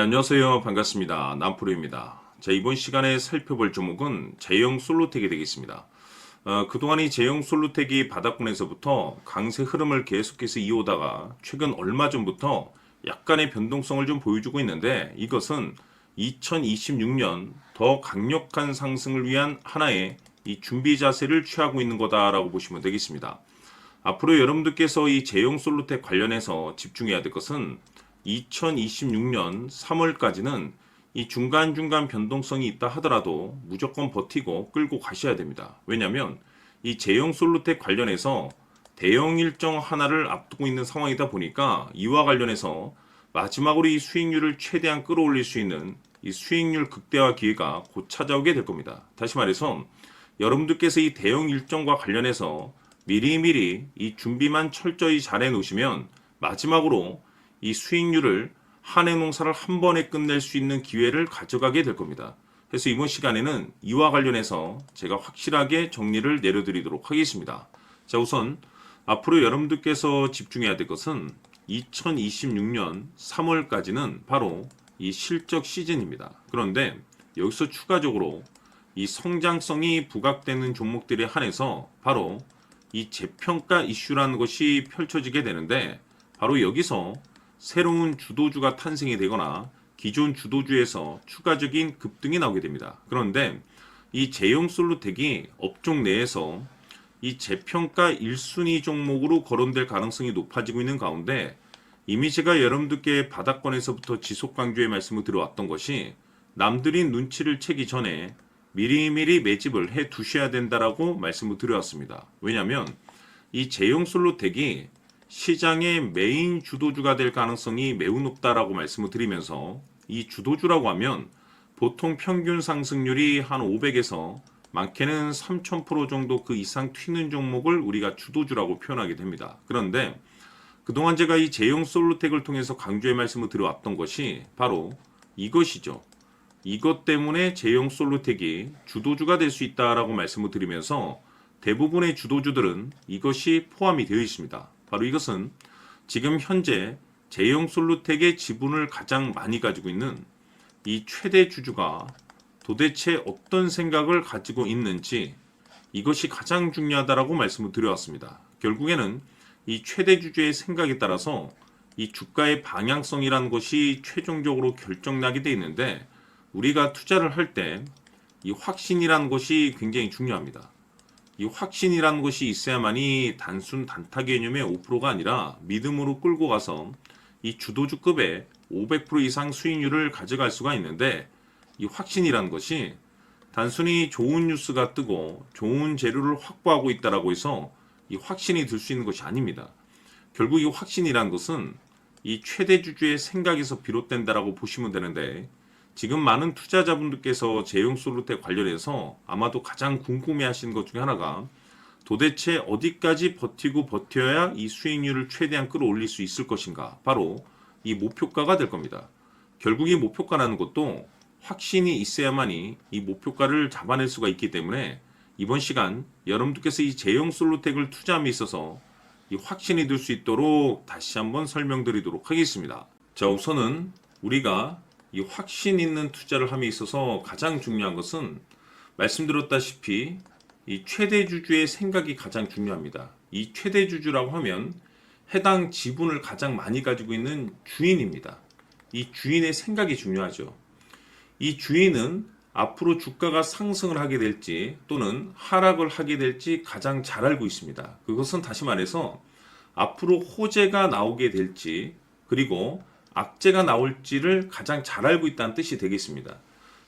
안녕하세요. 반갑습니다. 남프로입니다. 자, 이번 시간에 살펴볼 종목은 제형 솔루텍이 되겠습니다. 그동안 이 제형 솔루텍이 바닥권에서부터 강세 흐름을 계속해서 이어오다가 최근 얼마 전부터 약간의 변동성을 좀 보여주고 있는데, 이것은 2026년 더 강력한 상승을 위한 하나의 이 준비 자세를 취하고 있는 거다라고 보시면 되겠습니다. 앞으로 여러분들께서 이 제형 솔루텍 관련해서 집중해야 될 것은 2026년 3월까지는 이 중간중간 변동성이 있다 하더라도 무조건 버티고 끌고 가셔야 됩니다. 왜냐하면 이 제형 솔루텍 관련해서 대형 일정 하나를 앞두고 있는 상황이다 보니까 이와 관련해서 마지막으로 이 수익률을 최대한 끌어올릴 수 있는 이 수익률 극대화 기회가 곧 찾아오게 될 겁니다. 다시 말해서 여러분들께서 이 대형 일정과 관련해서 미리미리 이 준비만 철저히 잘 해놓으시면 마지막으로 이 수익률을 한 해 농사를 한 번에 끝낼 수 있는 기회를 가져가게 될 겁니다. 그래서 이번 시간에는 이와 관련해서 제가 확실하게 정리를 내려드리도록 하겠습니다. 자, 우선 앞으로 여러분들께서 집중해야 될 것은 2026년 3월까지는 바로 이 실적 시즌입니다. 그런데 여기서 추가적으로 이 성장성이 부각되는 종목들에 한해서 바로 이 재평가 이슈라는 것이 펼쳐지게 되는데, 바로 여기서 새로운 주도주가 탄생이 되거나 기존 주도주에서 추가적인 급등이 나오게 됩니다. 그런데 이 제형 솔루텍이 업종 내에서 이 재평가 1순위 종목으로 거론될 가능성이 높아지고 있는 가운데, 이미 제가 여러분들께 바닥권에서부터 지속 강조의 말씀을 드려왔던 것이 남들이 눈치를 채기 전에 미리미리 매집을 해 두셔야 된다라고 말씀을 드려왔습니다. 왜냐하면 이 제형 솔루텍이 시장의 메인 주도주가 될 가능성이 매우 높다라고 말씀을 드리면서, 이 주도주라고 하면 보통 평균 상승률이 한 500에서 많게는 3000% 정도 그 이상 튀는 종목을 우리가 주도주라고 표현하게 됩니다. 그런데 그동안 제가 이 제형 솔루텍을 통해서 강조의 말씀을 드려왔던 것이 바로 이것이죠. 이것 때문에 제형 솔루텍이 주도주가 될 수 있다라고 말씀을 드리면서 대부분의 주도주들은 이것이 포함이 되어 있습니다. 바로 이것은 지금 현재 제형 솔루텍의 지분을 가장 많이 가지고 있는 이 최대 주주가 도대체 어떤 생각을 가지고 있는지, 이것이 가장 중요하다라고 말씀을 드려왔습니다. 결국에는 이 최대 주주의 생각에 따라서 이 주가의 방향성이라는 것이 최종적으로 결정나게 되어 있는데, 우리가 투자를 할 때 이 확신이라는 것이 굉장히 중요합니다. 이 확신이라는 것이 있어야만이 단순 단타 개념의 5%가 아니라 믿음으로 끌고 가서 이 주도주급의 500% 이상 수익률을 가져갈 수가 있는데, 이 확신이라는 것이 단순히 좋은 뉴스가 뜨고 좋은 재료를 확보하고 있다라고 해서 이 확신이 들 수 있는 것이 아닙니다. 결국 이 확신이라는 것은 이 최대 주주의 생각에서 비롯된다라고 보시면 되는데, 지금 많은 투자자분들께서 제형 솔루텍 관련해서 아마도 가장 궁금해하시는 것 중에 하나가 도대체 어디까지 버티고 버텨야 이 수익률을 최대한 끌어올릴 수 있을 것인가, 바로 이 목표가가 될 겁니다. 결국 이 목표가라는 것도 확신이 있어야만이 이 목표가를 잡아낼 수가 있기 때문에 이번 시간 여러분들께서 이 제형 솔루텍을 투자함에 있어서 이 확신이 들 수 있도록 다시 한번 설명드리도록 하겠습니다. 자, 우선은 우리가 이 확신 있는 투자를 함에 있어서 가장 중요한 것은 말씀드렸다시피 이 최대 주주의 생각이 가장 중요합니다. 이 최대 주주라고 하면 해당 지분을 가장 많이 가지고 있는 주인입니다. 이 주인의 생각이 중요하죠. 이 주인은 앞으로 주가가 상승을 하게 될지 또는 하락을 하게 될지 가장 잘 알고 있습니다. 그것은 다시 말해서 앞으로 호재가 나오게 될지 그리고 악재가 나올지를 가장 잘 알고 있다는 뜻이 되겠습니다.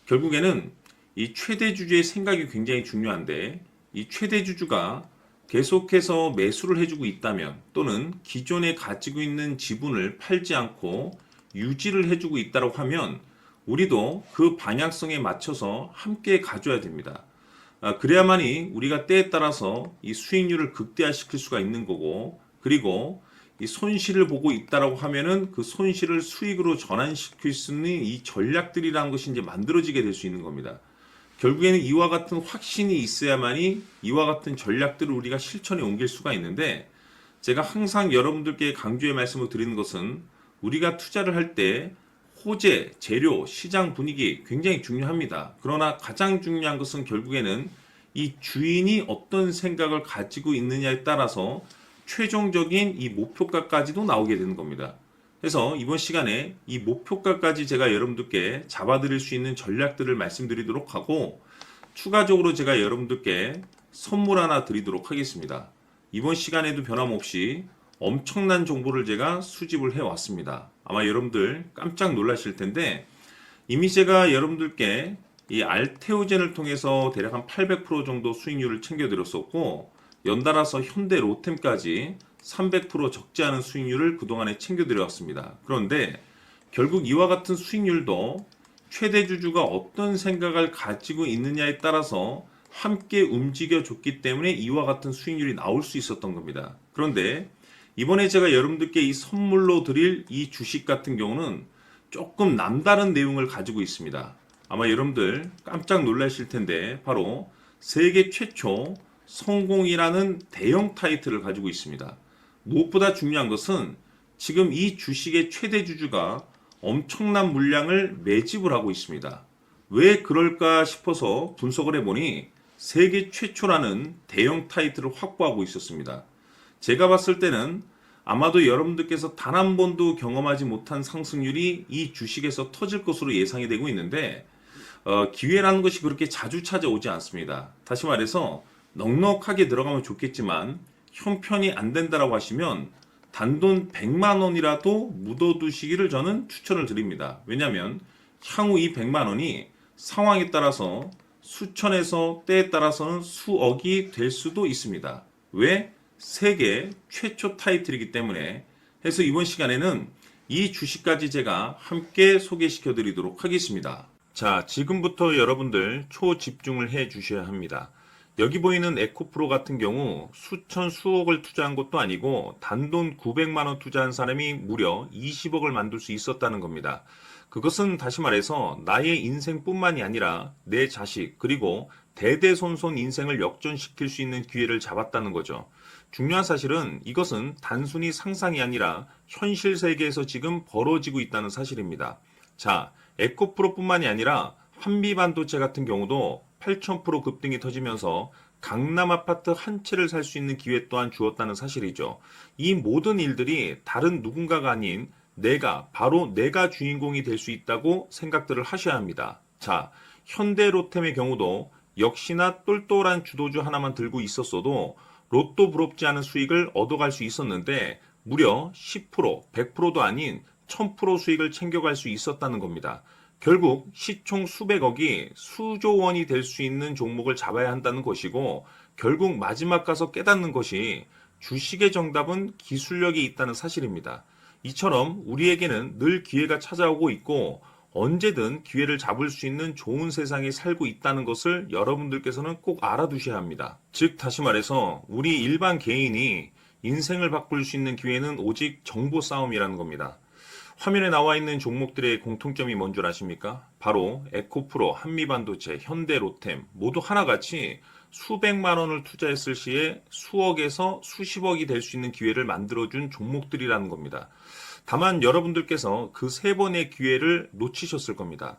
결국에는 이 최대 주주의 생각이 굉장히 중요한데, 이 최대 주주가 계속해서 매수를 해주고 있다면 또는 기존에 가지고 있는 지분을 팔지 않고 유지를 해주고 있다고 하면 우리도 그 방향성에 맞춰서 함께 가져야 됩니다. 그래야만이 우리가 때에 따라서 이 수익률을 극대화시킬 수가 있는 거고, 그리고 이 손실을 보고 있다라고 하면은 그 손실을 수익으로 전환시킬 수 있는 이 전략들이라는 것이 이제 만들어지게 될 수 있는 겁니다. 결국에는 이와 같은 확신이 있어야만이 이와 같은 전략들을 우리가 실천에 옮길 수가 있는데, 제가 항상 여러분들께 강조의 말씀을 드리는 것은 우리가 투자를 할 때 호재, 재료, 시장 분위기 굉장히 중요합니다. 그러나 가장 중요한 것은 결국에는 이 주인이 어떤 생각을 가지고 있느냐에 따라서 최종적인 이 목표가까지도 나오게 되는 겁니다. 그래서 이번 시간에 이 목표가까지 제가 여러분들께 잡아드릴 수 있는 전략들을 말씀드리도록 하고, 추가적으로 제가 여러분들께 선물 하나 드리도록 하겠습니다. 이번 시간에도 변함없이 엄청난 정보를 제가 수집을 해왔습니다. 아마 여러분들 깜짝 놀라실 텐데, 이미 제가 여러분들께 이 알테오젠을 통해서 대략 한 800% 정도 수익률을 챙겨드렸었고, 연달아서 현대 로템까지 300% 적지 않은 수익률을 그동안에 챙겨드려왔습니다. 그런데 결국 이와 같은 수익률도 최대 주주가 어떤 생각을 가지고 있느냐에 따라서 함께 움직여줬기 때문에 이와 같은 수익률이 나올 수 있었던 겁니다. 그런데 이번에 제가 여러분들께 이 선물로 드릴 이 주식 같은 경우는 조금 남다른 내용을 가지고 있습니다. 아마 여러분들 깜짝 놀라실 텐데, 바로 세계 최초 성공이라는 대형 타이틀을 가지고 있습니다. 무엇보다 중요한 것은 지금 이 주식의 최대 주주가 엄청난 물량을 매집을 하고 있습니다. 왜 그럴까 싶어서 분석을 해보니 세계 최초라는 대형 타이틀을 확보하고 있었습니다. 제가 봤을 때는 아마도 여러분들께서 단 한 번도 경험하지 못한 상승률이 이 주식에서 터질 것으로 예상이 되고 있는데, 기회라는 것이 그렇게 자주 찾아오지 않습니다. 다시 말해서 넉넉하게 들어가면 좋겠지만 형편이 안 된다라고 하시면 단돈 100만 원이라도 묻어두시기를 저는 추천을 드립니다. 왜냐하면 향후 이 100만 원이 상황에 따라서 수천에서 때에 따라서는 수억이 될 수도 있습니다. 왜? 세계 최초 타이틀이기 때문에. 해서 이번 시간에는 이 주식까지 제가 함께 소개시켜 드리도록 하겠습니다. 자, 지금부터 여러분들 초집중을 해 주셔야 합니다. 여기 보이는 에코프로 같은 경우 수천 수억을 투자한 것도 아니고 단돈 900만 원 투자한 사람이 무려 20억을 만들 수 있었다는 겁니다. 그것은 다시 말해서 나의 인생뿐만이 아니라 내 자식 그리고 대대손손 인생을 역전시킬 수 있는 기회를 잡았다는 거죠. 중요한 사실은 이것은 단순히 상상이 아니라 현실 세계에서 지금 벌어지고 있다는 사실입니다. 자, 에코프로뿐만이 아니라 한미반도체 같은 경우도 8,000% 급등이 터지면서 강남 아파트 한 채를 살 수 있는 기회 또한 주었다는 사실이죠. 이 모든 일들이 다른 누군가가 아닌 바로 내가 주인공이 될 수 있다고 생각들을 하셔야 합니다. 자, 현대로템의 경우도 역시나 똘똘한 주도주 하나만 들고 있었어도 로또 부럽지 않은 수익을 얻어갈 수 있었는데 무려 10%, 100%도 아닌 1000% 수익을 챙겨갈 수 있었다는 겁니다. 결국 시총 수백억이 수조 원이 될 수 있는 종목을 잡아야 한다는 것이고, 결국 마지막 가서 깨닫는 것이 주식의 정답은 기술력이 있다는 사실입니다. 이처럼 우리에게는 늘 기회가 찾아오고 있고 언제든 기회를 잡을 수 있는 좋은 세상에 살고 있다는 것을 여러분들께서는 꼭 알아두셔야 합니다. 즉 다시 말해서 우리 일반 개인이 인생을 바꿀 수 있는 기회는 오직 정보 싸움이라는 겁니다. 화면에 나와 있는 종목들의 공통점이 뭔 줄 아십니까? 바로 에코프로, 한미반도체, 현대로템 모두 하나같이 수백만 원을 투자했을 시에 수억에서 수십억이 될 수 있는 기회를 만들어준 종목들이라는 겁니다. 다만 여러분들께서 그 세 번의 기회를 놓치셨을 겁니다.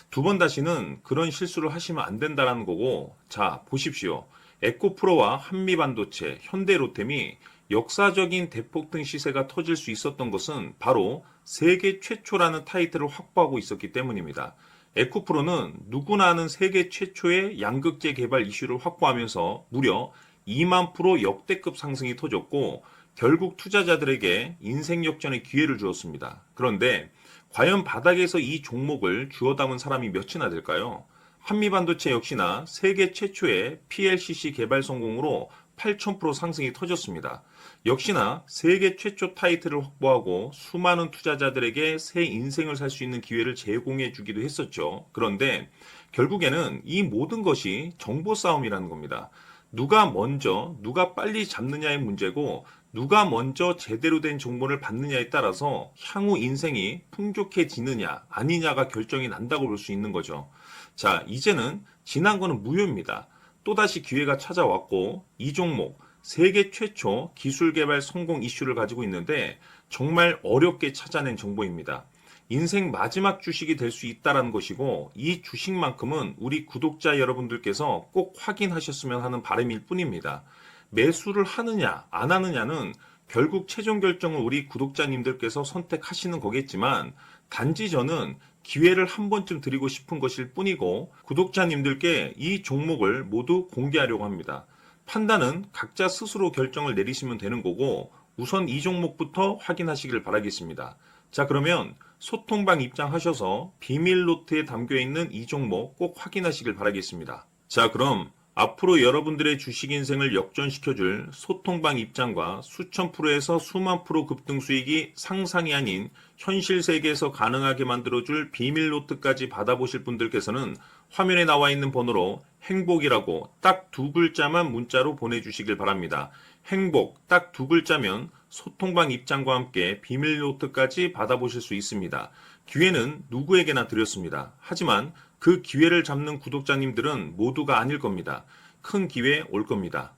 두 번 다시는 그런 실수를 하시면 안 된다는 거고, 자 보십시오. 에코프로와 한미반도체, 현대로템이 역사적인 대폭등 시세가 터질 수 있었던 것은 바로 세계 최초라는 타이틀을 확보하고 있었기 때문입니다. 에코프로는 누구나 아는 세계 최초의 양극재 개발 이슈를 확보하면서 무려 2만 프로 역대급 상승이 터졌고 결국 투자자들에게 인생 역전의 기회를 주었습니다. 그런데 과연 바닥에서 이 종목을 주워 담은 사람이 몇이나 될까요? 한미반도체 역시나 세계 최초의 PLCC 개발 성공으로 8,000% 상승이 터졌습니다. 역시나 세계 최초 타이틀을 확보하고 수많은 투자자들에게 새 인생을 살 수 있는 기회를 제공해 주기도 했었죠. 그런데 결국에는 이 모든 것이 정보 싸움이라는 겁니다. 누가 먼저, 누가 빨리 잡느냐의 문제고 누가 먼저 제대로 된 정보를 받느냐에 따라서 향후 인생이 풍족해지느냐 아니냐가 결정이 난다고 볼 수 있는 거죠. 자, 이제는 지난 거는 무효입니다. 또다시 기회가 찾아왔고 이 종목 세계 최초 기술 개발 성공 이슈를 가지고 있는데 정말 어렵게 찾아낸 정보입니다. 인생 마지막 주식이 될 수 있다라는 것이고 이 주식만큼은 우리 구독자 여러분들께서 꼭 확인하셨으면 하는 바람일 뿐입니다. 매수를 하느냐 안 하느냐는 결국 최종 결정을 우리 구독자님들께서 선택하시는 거겠지만 단지 저는 기회를 한 번쯤 드리고 싶은 것일 뿐이고 구독자님들께 이 종목을 모두 공개하려고 합니다. 판단은 각자 스스로 결정을 내리시면 되는 거고 우선 이 종목부터 확인하시길 바라겠습니다. 자, 그러면 소통방 입장하셔서 비밀 노트에 담겨 있는 이 종목 꼭 확인하시길 바라겠습니다. 자, 그럼 앞으로 여러분들의 주식 인생을 역전시켜줄 소통방 입장과 수천 프로에서 수만 프로 급등 수익이 상상이 아닌 현실 세계에서 가능하게 만들어줄 비밀 노트까지 받아보실 분들께서는 화면에 나와 있는 번호로 행복이라고 딱 두 글자만 문자로 보내주시길 바랍니다. 행복 딱 두 글자면 소통방 입장과 함께 비밀 노트까지 받아보실 수 있습니다. 기회는 누구에게나 드렸습니다. 하지만 그 기회를 잡는 구독자님들은 모두가 아닐 겁니다. 큰 기회 올 겁니다.